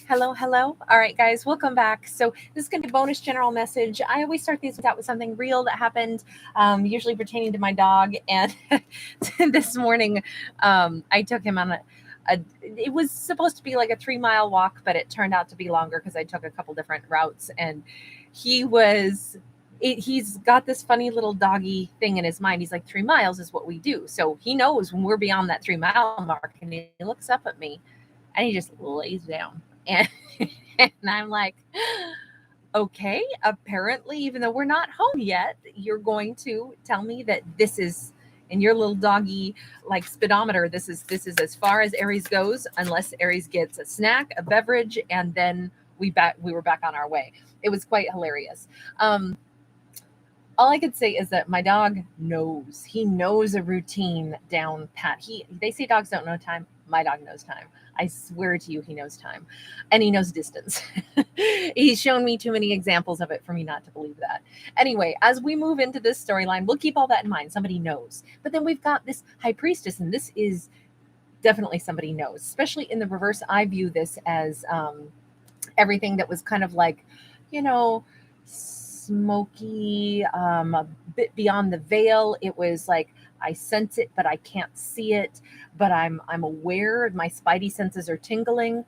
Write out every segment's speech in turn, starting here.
Hello, hello. All right, guys, welcome back. So this is going to be a bonus general message. I always start these out with something real that happened, usually pertaining to my dog. And this morning, I took him on it was supposed to be like a 3-mile walk, but it turned out to be longer because I took a couple different routes. And he's got this funny little doggy thing in his mind. He's like, 3 miles is what we do. So he knows when we're beyond that 3-mile mark, and he looks up at me and he just lays down. And, and I'm like, okay, apparently, even though we're not home yet, you're going to tell me that this is in your little doggy like speedometer. This is as far as Aries goes, unless Aries gets a snack, a beverage, and then we were back on our way. It was quite hilarious. All I could say is that my dog knows. He knows a routine down pat. They say dogs don't know time. My dog knows time. I swear to you, he knows time, and he knows distance. He's shown me too many examples of it for me not to believe that. Anyway, as we move into this storyline, we'll keep all that in mind. Somebody knows. But then we've got this High Priestess, and this is definitely somebody knows. Especially in the reverse, I view this as everything that was kind of like, smoky, a bit beyond the veil. It was like, I sense it, but I can't see it. But I'm aware. My spidey senses are tingling.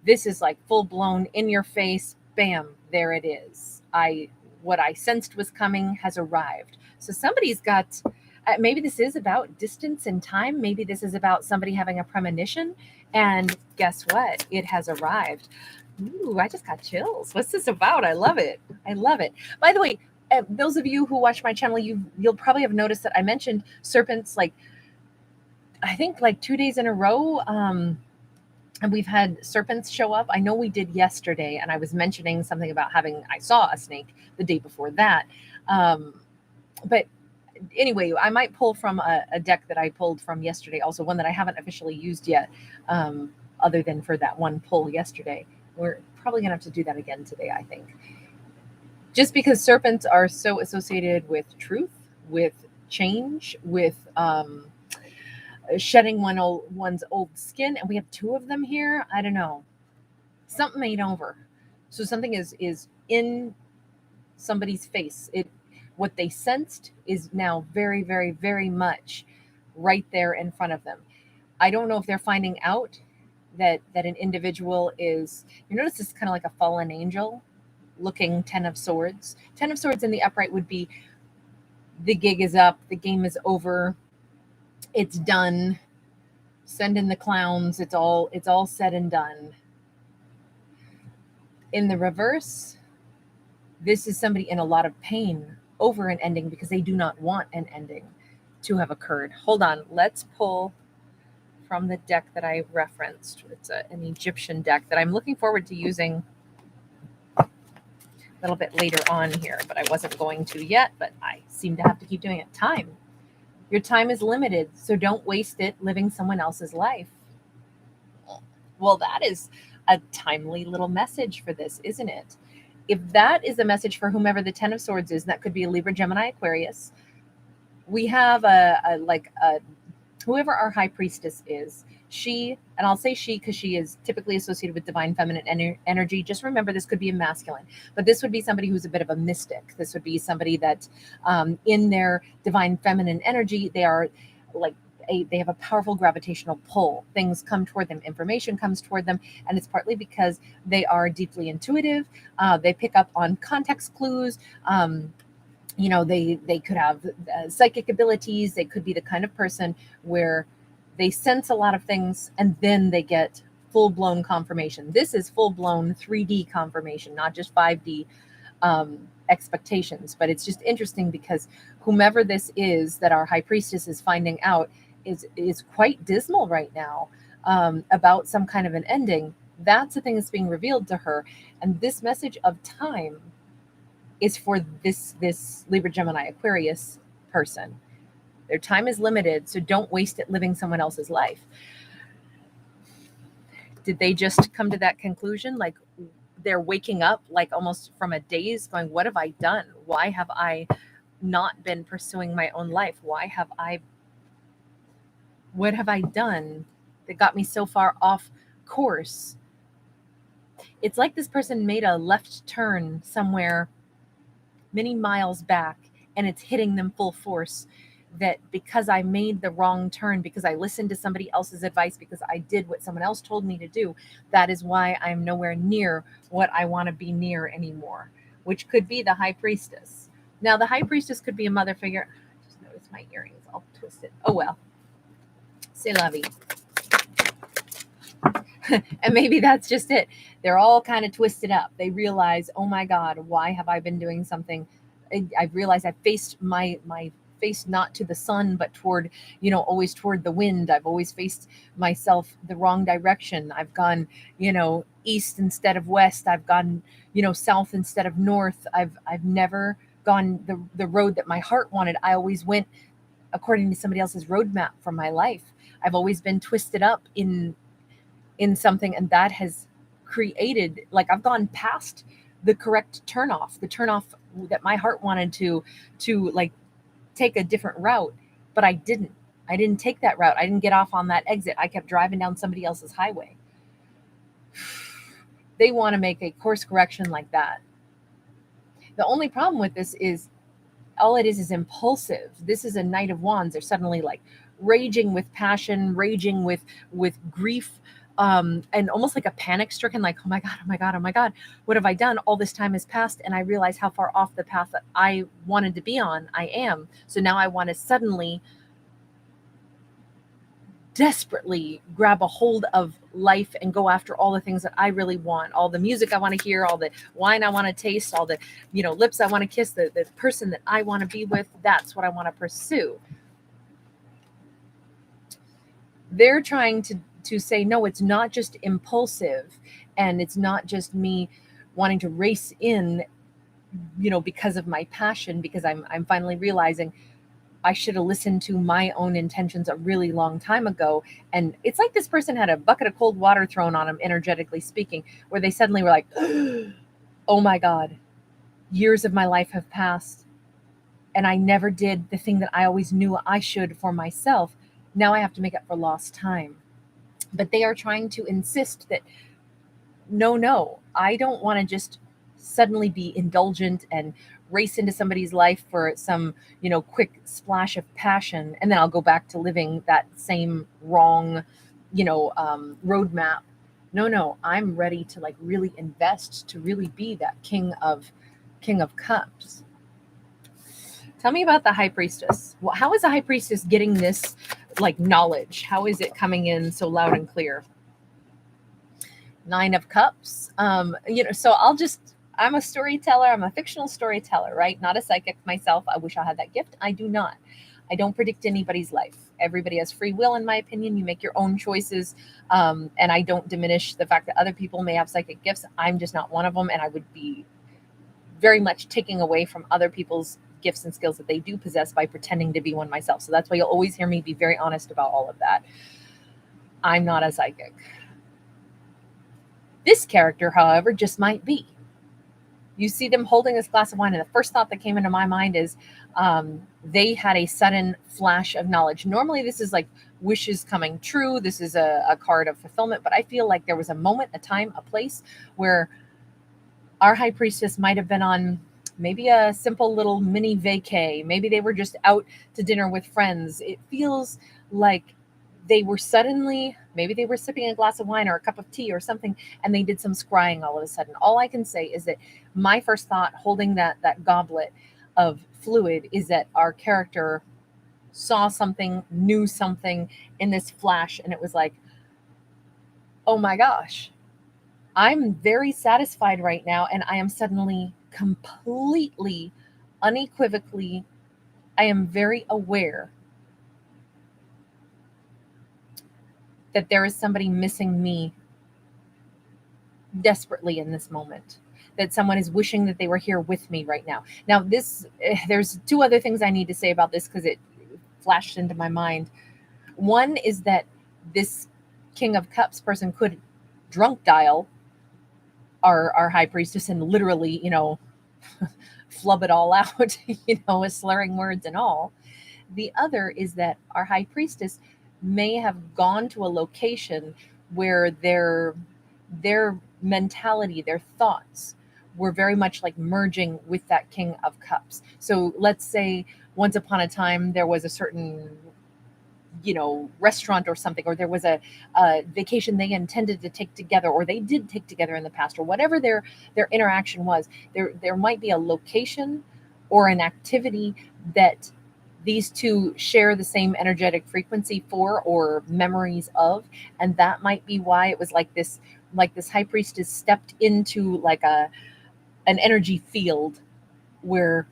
This is like full blown in your face. Bam, there it is. What I sensed was coming has arrived. So somebody's got. Maybe this is about distance and time. Maybe this is about somebody having a premonition. And guess what? It has arrived. Ooh, I just got chills. What's this about? I love it. I love it. By the way, those of you who watch my channel, you'll probably have noticed that I mentioned serpents I think 2 days in a row. And we've had serpents show up. I know we did yesterday, and I was mentioning something about I saw a snake the day before that. But anyway, I might pull from a deck that I pulled from yesterday, also one that I haven't officially used yet, other than for that one pull yesterday. We're probably going to have to do that again today, I think. Just because serpents are so associated with truth, with change, with shedding one's old skin, and we have 2 of them here. I don't know. Something ain't over. So something is in somebody's face. What they sensed is now very, very, very much right there in front of them. I don't know if they're finding out that an individual is, you notice it's kind of like a fallen angel looking 10 of Swords. 10 of Swords in the upright would be the gig is up, the game is over, it's done, send in the clowns, it's all said and done. In the reverse, this is somebody in a lot of pain over an ending because they do not want an ending to have occurred. Hold on, let's pull from the deck that I referenced. It's an Egyptian deck that I'm looking forward to using a little bit later on here, but I wasn't going to yet, but I seem to have to keep doing it. Time. Your time is limited, so don't waste it living someone else's life. Well, that is a timely little message for this, isn't it? If that is a message for whomever the 10 of Swords is, that could be a Libra, Gemini, Aquarius. We have whoever our High Priestess is, she, and I'll say she because she is typically associated with divine feminine energy. Just remember, this could be a masculine, but this would be somebody who's a bit of a mystic. This would be somebody that in their divine feminine energy, they are they have a powerful gravitational pull. Things come toward them, information comes toward them, and it's partly because they are deeply intuitive. They pick up on context clues. They could have psychic abilities. They could be the kind of person where they sense a lot of things and then they get full-blown confirmation. This is full-blown 3D confirmation, not just 5D expectations. But it's just interesting because whomever this is that our High Priestess is finding out is quite dismal right now about some kind of an ending. That's the thing that's being revealed to her. And this message of time is for this Libra, Gemini, Aquarius person. Their time is limited, so don't waste it living someone else's life. Did they just come to that conclusion? Like they're waking up like almost from a daze going, what have I done? Why have I not been pursuing my own life? What have I done that got me so far off course? it's like this person made a left turn somewhere many miles back, and it's hitting them full force. That because I made the wrong turn, because I listened to somebody else's advice, because I did what someone else told me to do, that is why I'm nowhere near what I want to be near anymore, which could be the High Priestess. Now, the High Priestess could be a mother figure. I just noticed my earrings all twisted. Oh, well. C'est la vie. And maybe that's just it. They're all kind of twisted up. They realize, oh my God, why have I been doing something? I realized I faced my face not to the sun, but toward, always toward the wind. I've always faced myself the wrong direction. I've gone, east instead of west. I've gone, south instead of north. I've never gone the road that my heart wanted. I always went according to somebody else's roadmap for my life. I've always been twisted up in something, and that has created, like, I've gone past the correct turnoff, the turnoff that my heart wanted to like take a different route, but I didn't take that route. I didn't get off on that exit. I kept driving down somebody else's highway. They want to make a course correction like that. The only problem with this is all it is impulsive. This is a Knight of Wands. They're suddenly like raging with passion, raging with grief, and almost like a panic stricken, like, oh my God, oh my God, oh my God, what have I done? All this time has passed, and I realize how far off the path that I wanted to be on I am. So now I want to suddenly desperately grab a hold of life and go after all the things that I really want, all the music I want to hear, all the wine I want to taste, all the, lips I want to kiss, the person that I want to be with. That's what I want to pursue. They're trying to say, no, it's not just impulsive, and it's not just me wanting to race in, because of my passion, because I'm finally realizing I should have listened to my own intentions a really long time ago. And it's like this person had a bucket of cold water thrown on them, energetically speaking, where they suddenly were like, oh my God, years of my life have passed, and I never did the thing that I always knew I should for myself. Now I have to make up for lost time. But they are trying to insist that, no, I don't want to just suddenly be indulgent and race into somebody's life for some, quick splash of passion, and then I'll go back to living that same wrong, roadmap. No, I'm ready to like really invest, to really be that King of Cups. Tell me about the High Priestess. Well, how is the High Priestess getting this like knowledge? How is it coming in so loud and clear? Nine of Cups. So I'm a storyteller. I'm a fictional storyteller, right? Not a psychic myself. I wish I had that gift. I do not. I don't predict anybody's life. Everybody has free will, in my opinion. You make your own choices. And I don't diminish the fact that other people may have psychic gifts. I'm just not one of them. And I would be very much taking away from other people's gifts and skills that they do possess by pretending to be one myself. So that's why you'll always hear me be very honest about all of that. I'm not a psychic. This character, however, just might be. You see them holding this glass of wine, and the first thought that came into my mind is they had a sudden flash of knowledge. Normally, this is like wishes coming true. This is a card of fulfillment, but I feel like there was a moment, a time, a place where our High Priestess might have been on maybe a simple little mini vacay. Maybe they were just out to dinner with friends. It feels like they were suddenly, maybe they were sipping a glass of wine or a cup of tea or something, and they did some scrying all of a sudden. All I can say is that my first thought holding that goblet of fluid is that our character saw something, knew something in this flash, and it was like, oh my gosh, I'm very satisfied right now, and I am suddenly completely, unequivocally, I am very aware that there is somebody missing me desperately in this moment, that someone is wishing that they were here with me right now. Now, there's two other things I need to say about this because it flashed into my mind. One is that this King of Cups person could drunk dial our High Priestess and literally, flub it all out, with slurring words and all. The other is that our High Priestess may have gone to a location where they're their mentality, their thoughts were very much like merging with that King of Cups. So let's say once upon a time there was a certain, restaurant or something, or there was a vacation they intended to take together, or they did take together in the past, or whatever their interaction was. There might be a location or an activity that these two share the same energetic frequency for, or memories of, and that might be why it was like this High Priestess stepped into like an energy field where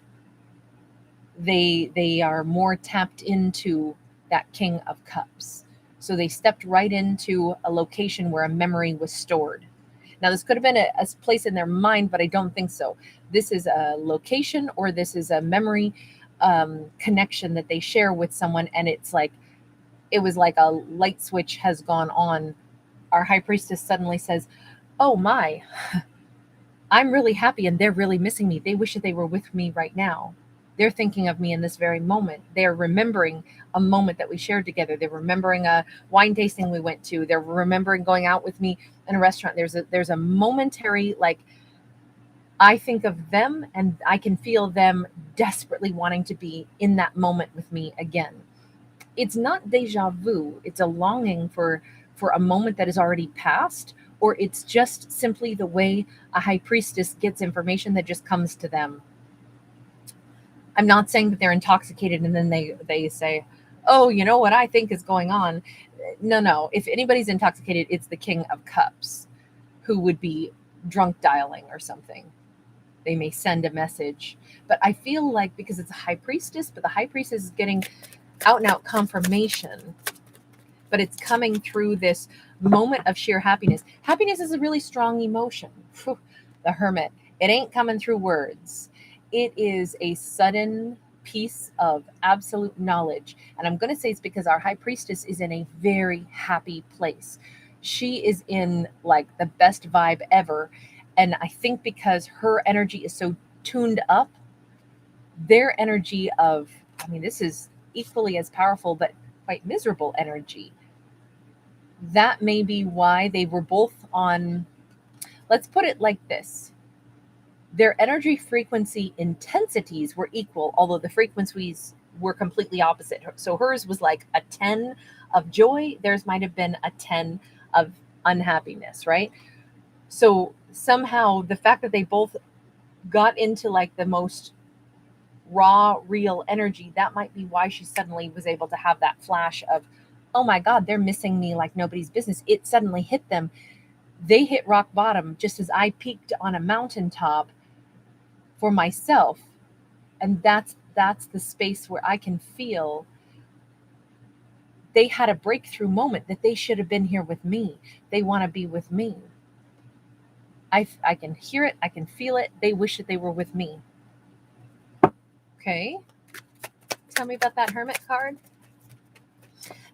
they are more tapped into that King of Cups. So they stepped right into a location where a memory was stored. Now, this could have been a place in their mind, but I don't think so. This is a location, or this is a memory connection that they share with someone, and it was like a light switch has gone on. Our High Priestess suddenly says, "Oh my, I'm really happy, and they're really missing me. They wish that they were with me right now. They're thinking of me in this very moment. They're remembering a moment that we shared together. They're remembering a wine tasting we went to. They're remembering going out with me in a restaurant." There's a momentary, like, I think of them and I can feel them desperately wanting to be in that moment with me again. It's not deja vu. It's a longing for a moment that is already past, or it's just simply the way a High Priestess gets information that just comes to them. I'm not saying that they're intoxicated and then they say, "Oh, you know what I think is going on." No. If anybody's intoxicated, it's the King of Cups, who would be drunk dialing or something. They may send a message. But I feel like, because it's a High Priestess, but the High Priestess is getting out and out confirmation, but it's coming through this moment of sheer happiness. Happiness is a really strong emotion. Whew, the Hermit. It ain't coming through words. It is a sudden piece of absolute knowledge. And I'm going to say it's because our High Priestess is in a very happy place. She is in like the best vibe ever. And I think because her energy is so tuned up, their energy of, this is equally as powerful, but quite miserable energy. That may be why they were both on, let's put it like this. Their energy frequency intensities were equal, although the frequencies were completely opposite. So hers was like a 10 of joy. Theirs might have been a 10 of unhappiness, right? So somehow the fact that they both got into like the most raw, real energy, that might be why she suddenly was able to have that flash of, "Oh my God, they're missing me like nobody's business." It suddenly hit them. They hit rock bottom just as I peaked on a mountaintop for myself. And that's the space where I can feel they had a breakthrough moment, that they should have been here with me. They want to be with me. I can hear it. I can feel it. They wish that they were with me. Okay. Tell me about that Hermit card.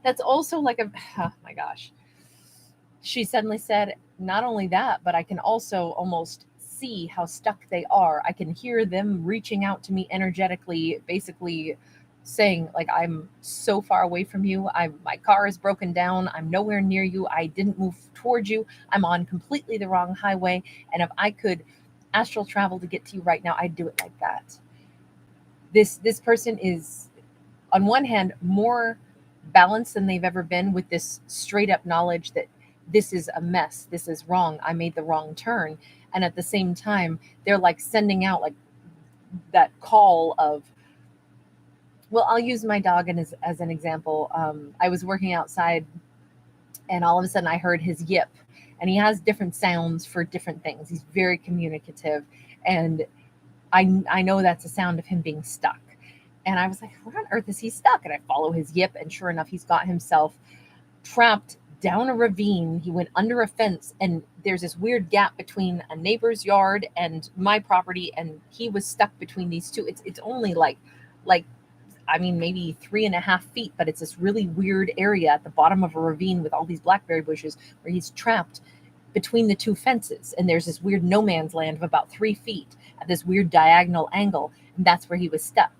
That's also like oh my gosh. She suddenly said, not only that, but I can also almost see how stuck they are. I can hear them reaching out to me energetically, basically saying, like, "I'm so far away from you. My car is broken down. I'm nowhere near you. I didn't move towards you. I'm on completely the wrong highway. And if I could astral travel to get to you right now, I'd do it like that." This person is, on one hand, more balanced than they've ever been, with this straight up knowledge that this is a mess, this is wrong, I made the wrong turn. And at the same time, they're like sending out like that call of, well, I'll use my dog as an example. I was working outside and all of a sudden I heard his yip, and he has different sounds for different things. He's very communicative, and I know that's a sound of him being stuck. And I was like, "Where on earth is he stuck?" And I follow his yip, and sure enough, he's got himself trapped down a ravine. He went under a fence, and there's this weird gap between a neighbor's yard and my property, and he was stuck between these two. It's only like maybe 3.5 feet, but it's this really weird area at the bottom of a ravine with all these blackberry bushes where he's trapped between the two fences. And there's this weird no man's land of about 3 feet at this weird diagonal angle, and that's where he was stuck.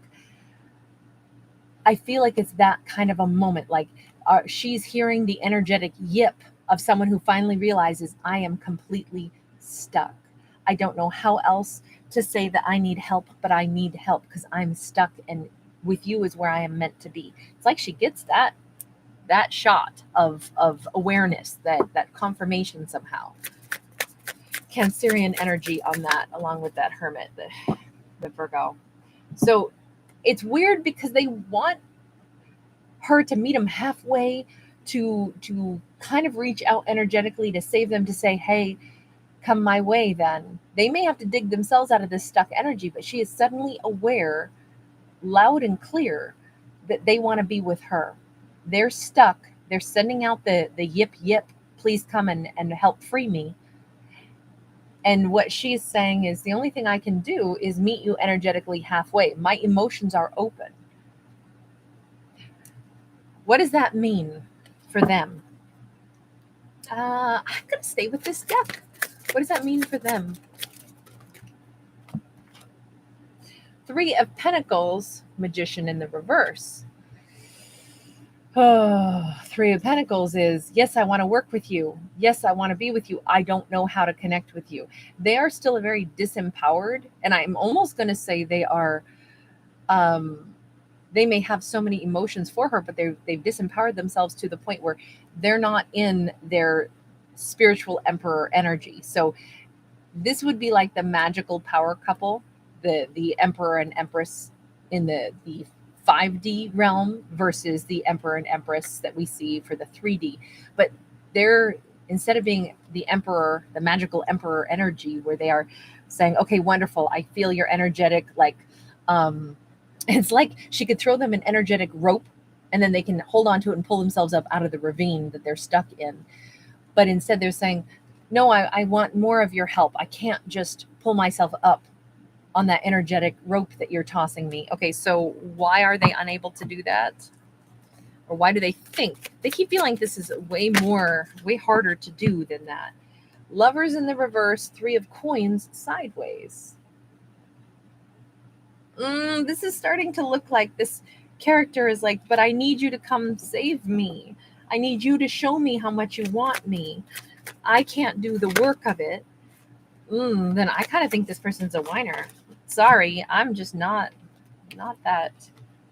I feel like it's that kind of a moment. Like she's hearing the energetic yip of someone who finally realizes I am completely stuck. I don't know how else to say that I need help, but I need help because I'm stuck, and with you is where I am meant to be. It's like she gets that shot of awareness, that confirmation somehow. Cancerian energy on that, along with that Hermit, the Virgo. So it's weird because they want her to meet him halfway, to kind of reach out energetically to save them, to say, hey, come my way. Then they may have to dig themselves out of this stuck energy, but she is suddenly aware, loud and clear, that they want to be with her. They're stuck. They're sending out the yip yip, please come and help free me. And what she's saying is, the only thing I can do is meet you energetically halfway. My emotions are open. What does that mean for them? I'm going to stay with this deck. What does that mean for them? Three of Pentacles, Magician in the reverse. Oh, Three of Pentacles is, yes, I want to work with you. Yes, I want to be with you. I don't know how to connect with you. They are still very disempowered. And I'm almost going to say they are, they may have so many emotions for her, but they've disempowered themselves to the point where they're not in their spiritual emperor energy. So this would be like the magical power couple, the emperor and empress in the 5D realm versus the emperor and empress that we see for the 3D. But they're, instead of being the emperor, the magical emperor energy, where they are saying, okay, wonderful, I feel your energetic, like, it's like she could throw them an energetic rope and then they can hold on to it and pull themselves up out of the ravine that they're stuck in. But instead they're saying, no, I want more of your help. I can't just pull myself up on that energetic rope that you're tossing me. Okay, so why are they unable to do that? Or why do they think? They keep feeling this is way harder to do than that. Lovers in the reverse, Three of Coins sideways. This is starting to look like this character is like, but I need you to come save me. I need you to show me how much you want me. I can't do the work of it. Then I kind of think this person's a whiner. Sorry, I'm just not that.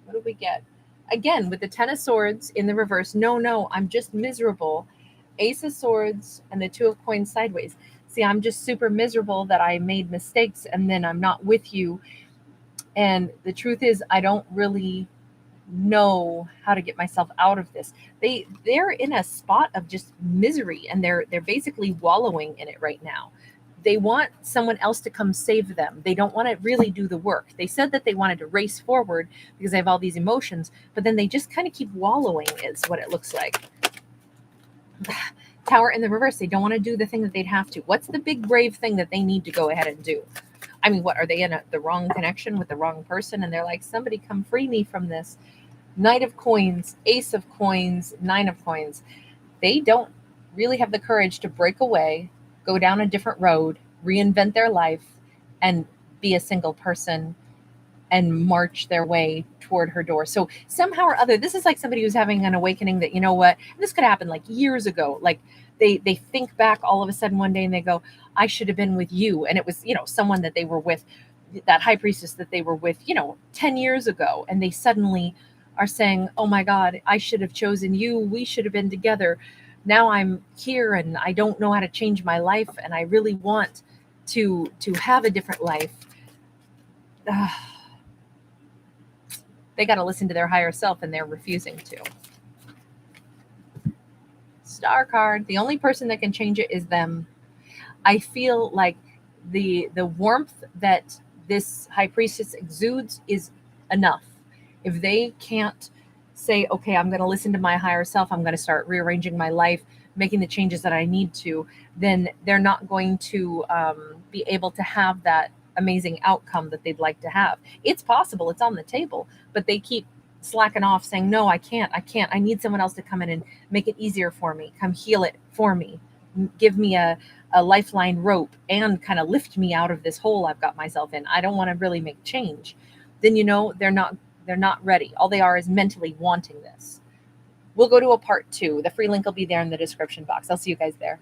What do we get? Again, with the Ten of Swords in the reverse. No, I'm just miserable. Ace of Swords and the Two of Coins sideways. See, I'm just super miserable that I made mistakes and then I'm not with you. And the truth is, I don't really know how to get myself out of this. They're in a spot of just misery, and they're basically wallowing in it right now. They want someone else to come save them. They don't want to really do the work. They said that they wanted to race forward because they have all these emotions, but then they just kind of keep wallowing is what it looks like. Tower in the reverse. They don't want to do the thing that they'd have to. What's the big brave thing that they need to go ahead and do? I mean, what are they in the wrong connection with the wrong person? And they're like, somebody come free me from this. Knight of Coins, Ace of Coins, Nine of Coins. They don't really have the courage to break away, go down a different road, reinvent their life, and be a single person and march their way toward her door. So somehow or other, this is like somebody who's having an awakening that, you know what, this could happen like years ago. Like they think back all of a sudden one day and they go, I should have been with you. And it was, someone that they were with, that High Priestess that they were with, 10 years ago. And they suddenly are saying, oh my God, I should have chosen you. We should have been together. Now I'm here and I don't know how to change my life. And I really want to have a different life. They got to listen to their higher self and they're refusing to. Star card. The only person that can change it is them. I feel like the warmth that this High Priestess exudes is enough. If they can't say, okay, I'm going to listen to my higher self, I'm going to start rearranging my life, making the changes that I need to, then they're not going to be able to have that amazing outcome that they'd like to have. It's possible, it's on the table, but they keep slacking off saying, no, I can't, I need someone else to come in and make it easier for me, come heal it for me, give me a lifeline rope and kind of lift me out of this hole I've got myself in. I don't want to really make change. Then they're not ready. All they are is mentally wanting this. we'll go to a part 2. The free link will be there in the description box. I'll see you guys there.